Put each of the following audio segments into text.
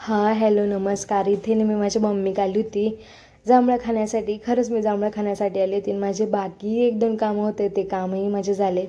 हां, हॅलो, नमस्कार. इथे ना मी माझ्या मम्मीकडे आली होती जांभळं खाण्यासाठी. खरंच मी जांभळं खाण्यासाठी आली होती. माझे बाकी 1-2 कामं होते, ते कामही माझे झाले.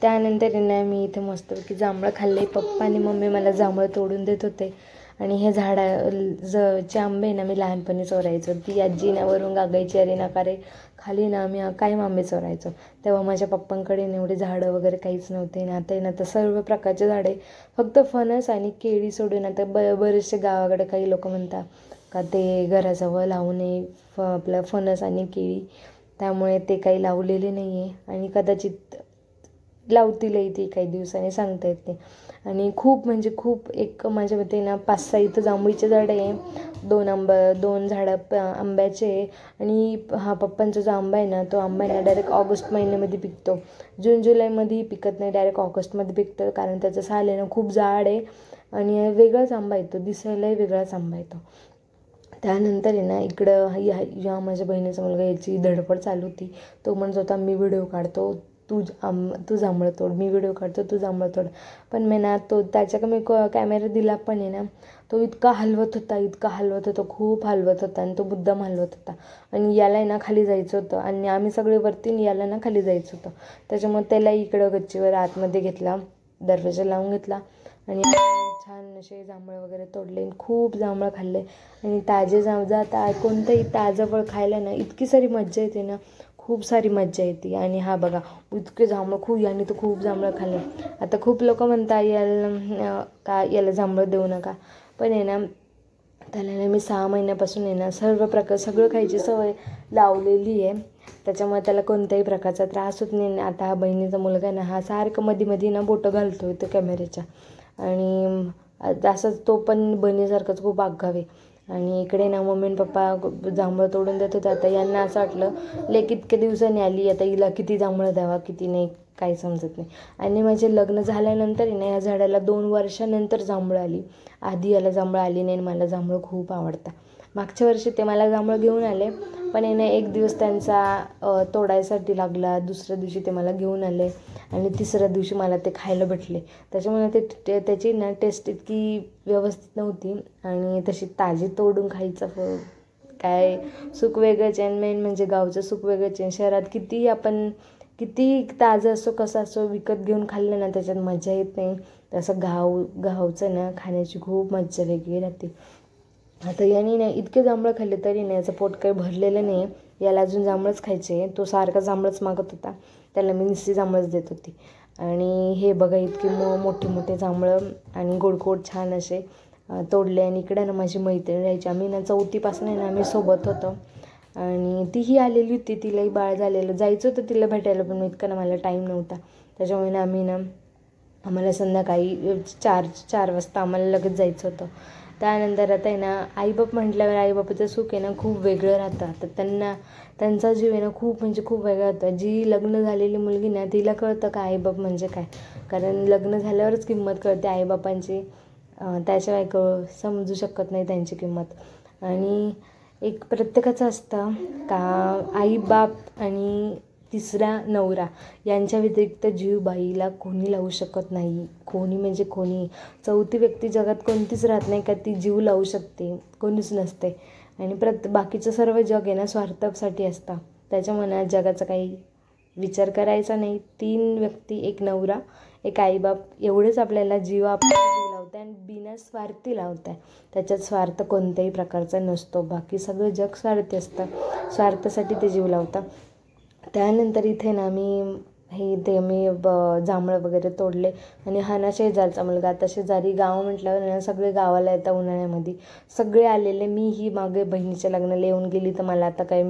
त्यानंतर ना मी इथे मस्तपैकी जांभळं खाल्ले. पप्पा आणि मम्मी मला जांभळं तोडून देत होते. आणि हे चे आंबे ना मी लहानपणी चोरायचो. ती आजी ना वरून गागायची, "अरे नका रे." खाली ना आम्ही कायम आंबे चोरायचो. तेव्हा माझ्या पप्पांकडे ना एवढे झाडं वगैरे काहीच नव्हते ना. आता ना तर सर्व प्रकारचे झाडे, फक्त फणस आणि केळी सोडून. आता बरेचसे गावाकडे काही लोक म्हणतात का ते घराजवळ लावू नये आपलं फणस आणि केळी, त्यामुळे ते काही लावलेले नाही आहे आणि कदाचित लावतीलही ते काही दिवसांनी, सांगता येत नाही. आणि खूप म्हणजे खूप एक माझ्या मते ना 5-6 इथं जांभळीचे झाडं आहे. 2 झाडं आंब्याचे आहे. आणि हा पप्पांचा जो आंबा आहे ना, तो आंबा आहे ना डायरेक्ट ऑगस्ट महिन्यामध्ये पिकतो. जून-जुलैमध्येही पिकत नाही, डायरेक्ट ऑगस्टमध्ये पिकतं. कारण त्याचं साल आहे ना खूप जाड आहे आणि वेगळाच आंबा येतो, दिसायलाही वेगळाच आंबा येतो. त्यानंतर आहे ना इकडं या माझ्या बहिणीचा मुलगा, याची धडपड चालू होती. तो म्हणत होता मी व्हिडिओ काढतो, तू जांभळं तोड, मी व्हिडिओ काढतो, तू जांभळं तोड. पण मी ना त्याच्याकडे मी कॅमेरा दिला, पण आहे ना तो इतका हलवत होता, खूप हलवत होता आणि तो मुद्दाम हलवत होता. आणि याला ना खाली जायचं होतं आणि आम्ही सगळे वरती, याला ना खाली जायचं होतं. त्याच्यामुळे त्याला इकडं गच्चीवर आतमध्ये घेतला, दरवाजा लावून घेतला आणि छान असे जांभळं वगैरे तोडले. खूप जांभळं खाल्ले. आणि ताजे कोणतंही ताजं फळ खायला ना इतकी सारी मज्जा येते ना, खूप सारी मज्जा येते. आणि हा बघा, इतके जांभळं याने तर खूप जांभळं खाल्ले. आता खूप लोक म्हणतात याला जांभळं देऊ नका, पण आहे ना त्याला ना मी 6 महिन्यापासून आहे ना सगळं खायची सवय लावलेली आहे. त्याच्यामुळे त्याला कोणत्याही प्रकारचा त्रास होत नाही. आता हा बहिणीचा मुलगा ना, हा सारखं मध्ये ना बोटं घालतो इथं कॅमेऱ्याच्या. आणि असंच तो पण बहिणीसारखंच खूप आगाव आहे. आणि इकडे ना मम्मी आणि पप्पा जांभळं तोडून देत होते. आता यांना असं वाटलं लेक इतक्या दिवसांनी आली, आता हिला किती जांभळं द्यावा किती नाही, काही समजत नाही. आणि माझे लग्न झाल्यानंतर ना या झाडाला 2 वर्षानंतर जांभळं आली. आधी याला जांभळं आली नाही. आणि मला जांभळं खूप आवडतं. मागच्या वर्षी ते मला जांभळं घेऊन आले, पण ना एक दिवस त्यांचा तोडायसाठी लागला. दुसऱ्या दिवशी ते मला घेऊन आले आणि तिसऱ्या दिवशी मला ते खायला भेटले. त्याच्यामुळे त्याची ना टेस्ट इतकी व्यवस्थित नव्हती. आणि तशी ताजी तोडून खायचं काय सुख वेगळंच आहे. मेन म्हणजे गावचं सुख वेगळंच आहे. शहरात किती ताजं असो कसं असो, विकत घेऊन खाल्लं ना त्याच्यात मजा येत नाही. तसं गावचं ना खाण्याची खूप मज्जा वेगळी राहते. आता याने ना इतके जांभळं खाल्ले तरी ना याचं पोट काही भरलेलं नाही. याला अजून जांभळंच खायचे. तो सारखा जांभळंच मागत होता. त्याला मी नुसती जांभळंच देत होती. आणि हे बघा, इतके मोठे जांभळं आणि गोड छान असे तोडले. आणि इकडे ना माझी मैत्रीण राहायची. आम्ही ना 4थीपासून ना आम्ही सोबत होतो. आणि तीही आलेली होती, तिलाही बाळ झालेलं. जायचं होतं तिला भेटायला, पण इतकं ना मला टाईम नव्हता. त्याच्यामुळे ना आम्हाला संध्याकाळी 4 वाजता आम्हाला लगेच जायचं होतं. त्यानंतर आता आहे ना आईबाप म्हटल्यावर आईबापाचं सुख आहे ना खूप वेगळं राहतं. तर त्यांचा जीव आहे ना खूप म्हणजे खूप वेगळा होता. जी लग्न झालेली मुलगी ना तिला कळतं का आईबाप म्हणजे काय, कारण लग्न झाल्यावरच किंमत कळते आईबापांची. त्याशिवाय समजू शकत नाही त्यांची किंमत. आणि एक प्रत्येकाचं असतं का आईबाप आणि तिसरा नवरा यांच्या व्यतिरिक्त जीव बाईला कोणी लावू शकत नाही. कोणी म्हणजे कोणी, चौथी व्यक्ती जगात कोणतीच राहत नाही का ती जीव लावू शकते, कोणीच नसते. आणि बाकीचं सर्व जग आहे ना स्वार्थासाठी असतं. त्याच्या मनात जगाचा काही विचार करायचा नाही. 3 व्यक्ती, एक नवरा, एक आईबाप, एवढेच आपल्याला जीव लावतं आणि बिनस्वार्थी लावत आहे. त्याच्यात स्वार्थ कोणत्याही प्रकारचा नसतो. बाकी सगळं जग स्वार्थी असतं, स्वार्थासाठी ते जीव लावतं. त्यानंतर इथे ना मी जांभळं वगैरे तोडले. आणि हा ना शेजारचा मुलगा, आता शेजारी गाव म्हटल्यावर ना सगळे गावाला येतात उन्हाळ्यामध्ये, सगळे आलेले. मी ही मागे बहिणीच्या लग्नाला येऊन गेली, तर मला आता काही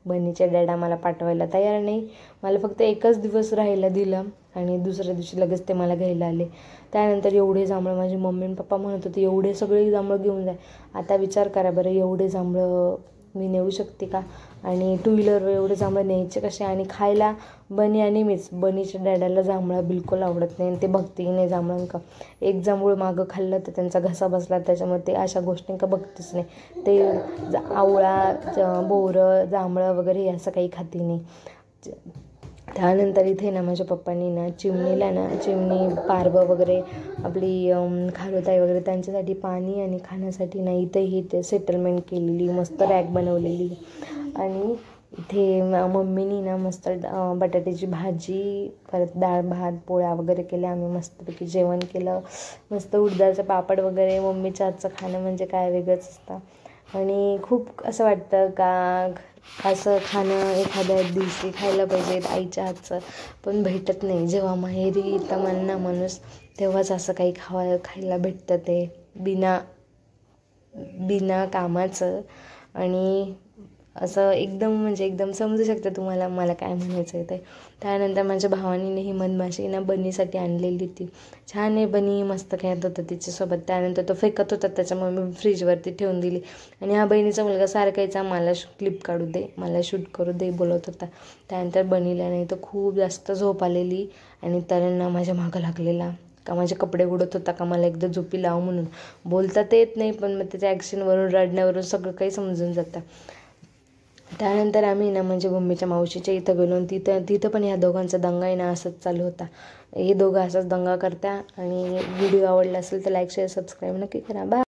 बहिणीच्या डॅडा मला पाठवायला तयार नाही. मला फक्त 1च दिवस राहायला दिलं आणि दुसऱ्या दिवशी लगेच ते मला घ्यायला आले. त्यानंतर एवढे जांभळं, माझी मम्मी आणि पप्पा म्हणत होते एवढे सगळे जांभळं घेऊन जाय. आता विचार करा बरं, एवढे जांभळं मी नेऊ शकते का? आणि 2 व्हीलरवर एवढे जांभळं न्यायचे कसे? आणि खायला बनी आणि मीच. बनीच्या डॅडाला जांभळं बिलकुल आवडत नाही आणि ते बघतेही नाही जांभळांका. एक जांभूळ मागं खाल्लं तर त्यांचा घसा बसला, त्याच्यामुळे ते अशा गोष्टींका बघतेच नाही. ते आवळा, बोरं, जांभळं वगैरे असं काही खाते नाही. त्यानंतर इथे ना माझ्या पप्पांनी ना चिमणी पारवं वगैरे आपली खारुताई वगैरे त्यांच्यासाठी पाणी आणि खाण्यासाठी ना इथेही ते सेटलमेंट केलेली, मस्त रॅक बनवलेली. आणि इथे मम्मीनी ना मस्त बटाट्याची भाजी, परत डाळ भात पोळ्या वगैरे केल्या. आम्ही मस्तपैकी जेवण केलं, मस्त उडदाचं पापड वगैरे. मम्मीच्या हातचं खाणं म्हणजे काय वेगळंच असतं. आणि खूप असं वाटतं का असं खाणं एखाद्या दिवशी खायला पाहिजे आईच्या हातचं, पण भेटत नाही. जेव्हा माहेरी येतं म्हणणं माणूस तेव्हाच असं काही खायला भेटतं, ते बिना कामाचं. आणि असं एकदम म्हणजे एकदम समजू शकतं तुम्हाला मला काय म्हणायचं आहे ते. त्यानंतर माझ्या भावानी ही मधमाशी ना बनीसाठी आणलेली ती छान आहे. बनी मस्त खेळत होता तिच्यासोबत. त्यानंतर तो फेकत होता, त्याच्यामुळे मी फ्रीजवरती ठेवून दिली. आणि हा बहिणीचा मुलगा सारखायचा मला क्लिप काढू दे, मला शूट करू दे बोलत होता. त्यानंतर बनीला नाही तर खूप जास्त झोप आलेली आणि तऱ्यांना माझ्या मागं लागलेला का माझे कपडे उडत होता का मला एकदा झोपी लाव म्हणून. बोलता तर येत नाही, पण मग त्याच्या ॲक्शनवरून रडण्यावरून सगळं काही समजून जातं. त्यानंतर आम्ही ना म्हणजे मम्मीच्या मावशीच्या इथं गेलो आणि तिथं पण ह्या दोघांचा दंगा आहे ना असंच चालू होता. हे दोघं असाच दंगा करता. आणि व्हिडिओ आवडला असेल तर लाईक शेअर सबस्क्राईब नक्की करा. बाय.